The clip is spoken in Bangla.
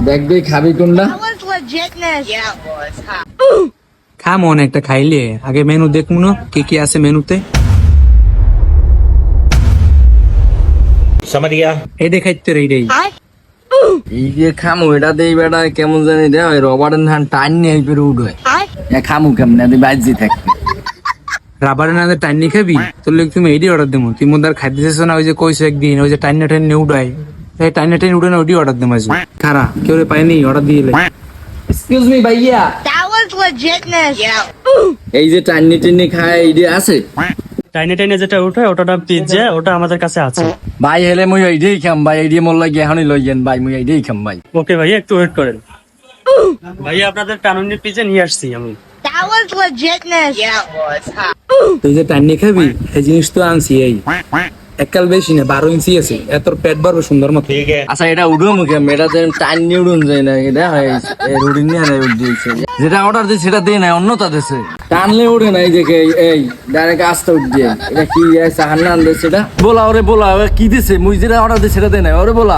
দেখবি খাবি কোনটা? That was legitness. Yeah, it was. খামো একটা খাইলে আগে মেনু দেখবো না কি কি আছে মেনুতে। এইটাই খাইতে রে এইটাই। এই যে খামু এটা দেই বেটা কেমন জানি দেয় রবারের ধান টান নিয়ে পেরে উঠে খামু কেমন বাজি থাকবে রাবারে না টাইনি খাবি তোর লোক তুমি এইটাই অর্ডার দেবো তুই মধ্যে আর খাইতে চাইছ না ওই যে কইছো একদিন ওই যে টাইনে টাইনে উঠাই এই টাইনে টাইনে উঠে না ওইটাই অর্ডার দেবো আজ খারা কেউ রে পাইনি অর্ডার দিয়ে এক্সকিউজ মি ভাইয়া That was legitness. Yeah. এই যে টান্নি টিন্নি খায় এই যে আছে টাইনে টাইনে যেটা উঠে ওটা পিজ্জা, ওটা আমাদের কাছে আছে। ভাই হেলে মুই এইটাই খাম ভাই এই দিয়ে মোর লাগে এখনই লই যান ভাই মুই এইটাই খাম ভাই ওকে ভাইয়া, একটু ওয়েট করেন। ভাইয়া আপনাদের টানুনি পিজ্জা নিয়ে আসছি আমি। That was legitness. Yeah, it was. তুই যে টাইনি খাবি এই জিনিস তো আনছি এই এককাল বেশি না 12 ইঞ্চি আছে এত পেট ভরবে সুন্দর মতো। আচ্ছা এটা উঠো মুখে এটা টান নিয়ে উড়ুন যায় না এটা রুটি নিয়ে নেয় উঠছে যেটা অর্ডার দিই সেটা দিয়ে নাই অন্যতা দিছে টানলে উঠে নাই দেখে এই ডাইরেক্ট আস্তে উঠ দিয়ে এটা কি চাহান না আনবে সেটা বলা ওরে বলা কি দিছে মুই যেটা অর্ডার দিই সেটা দেয় নাই ওরে বলা